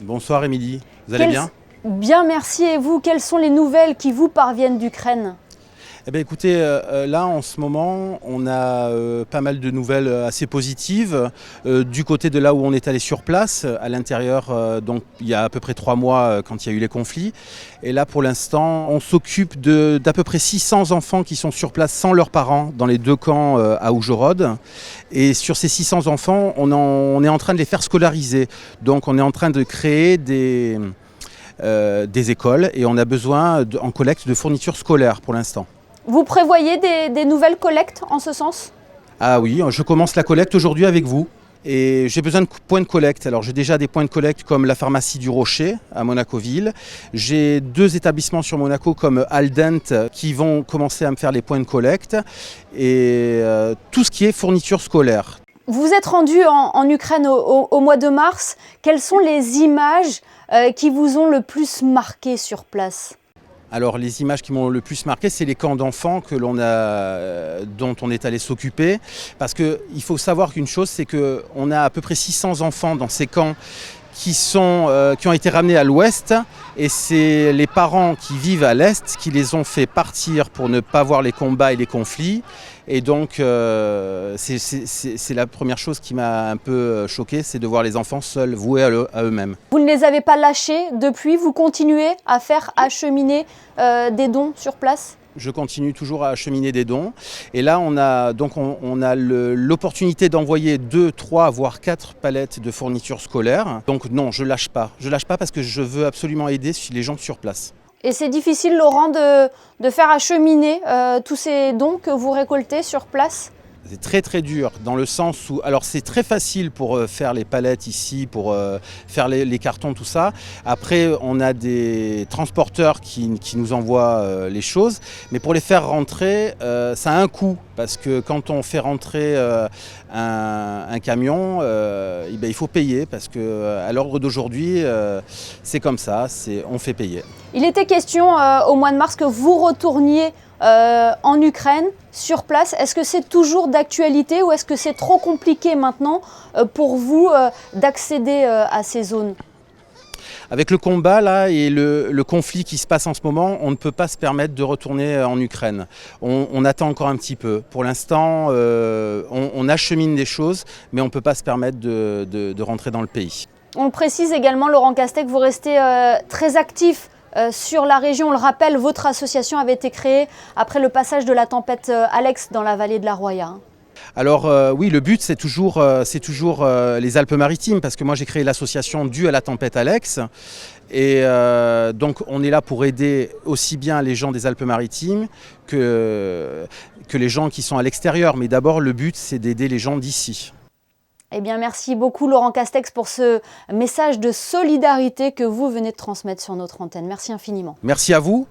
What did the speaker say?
Bonsoir Émilie, vous allez bien? Bien, merci. Et vous, quelles sont les nouvelles qui vous parviennent d'Ukraine? Eh bien écoutez, là en ce moment, on a pas mal de nouvelles assez positives. Du côté de là où on est allé sur place, à l'intérieur, donc il y a à peu près 3 mois quand il y a eu les conflits. Et là pour l'instant, on s'occupe d'à peu près 600 enfants qui sont sur place sans leurs parents dans les 2 camps à Oujhorod. Et sur ces 600 enfants, on est en train de les faire scolariser. Donc on est en train de créer des écoles et on a besoin en collecte de fournitures scolaires pour l'instant. Vous prévoyez des nouvelles collectes en ce sens? Ah oui, je commence la collecte aujourd'hui avec vous. Et j'ai besoin de points de collecte. Alors j'ai déjà des points de collecte comme la pharmacie du Rocher à Monaco-Ville. J'ai 2 établissements sur Monaco comme Aldent qui vont commencer à me faire les points de collecte. Et tout ce qui est fourniture scolaire. Vous êtes rendu en Ukraine au mois de mars. Quelles sont les images qui vous ont le plus marqué sur place? Alors les images qui m'ont le plus marqué, c'est les camps d'enfants dont on est allé s'occuper. Parce qu'il faut savoir qu'une chose, c'est qu'on a à peu près 600 enfants dans ces camps qui ont été ramenés à l'ouest. Et c'est les parents qui vivent à l'est qui les ont fait partir pour ne pas voir les combats et les conflits. Et donc c'est la première chose qui m'a un peu choqué, c'est de voir les enfants seuls, voués à eux-mêmes. Vous ne les avez pas lâchés depuis? Vous continuez à faire acheminer des dons sur place? Je continue toujours à acheminer des dons. Et là, on a l'opportunité d'envoyer 2, 3, voire 4 palettes de fournitures scolaires. Donc non, je lâche pas. Je lâche pas parce que je veux absolument aider les gens sur place. Et c'est difficile, Laurent, de faire acheminer tous ces dons que vous récoltez sur place? C'est très très dur dans le sens où, alors c'est très facile pour faire les palettes ici, pour faire les cartons, tout ça. Après, on a des transporteurs qui nous envoient les choses, mais pour les faire rentrer, ça a un coût. Parce que quand on fait rentrer un camion, il faut payer, parce qu'à l'ordre d'aujourd'hui, c'est comme ça, on fait payer. Il était question au mois de mars que vous retourniez en Ukraine, sur place. Est-ce que c'est toujours d'actualité ou est-ce que c'est trop compliqué maintenant pour vous d'accéder à ces zones? Avec le combat là et le conflit qui se passe en ce moment, on ne peut pas se permettre de retourner en Ukraine. On attend encore un petit peu. Pour l'instant, on achemine des choses, mais on ne peut pas se permettre de rentrer dans le pays. On le précise également, Laurent Castex, vous restez très actif sur la région. On le rappelle, votre association avait été créée après le passage de la tempête Alex dans la vallée de la Roya. Alors oui, le but c'est toujours les Alpes-Maritimes, parce que moi j'ai créé l'association due à la tempête Alex. Et donc on est là pour aider aussi bien les gens des Alpes-Maritimes que les gens qui sont à l'extérieur. Mais d'abord le but c'est d'aider les gens d'ici. Eh bien, merci beaucoup Laurent Castex pour ce message de solidarité que vous venez de transmettre sur notre antenne. Merci infiniment. Merci à vous.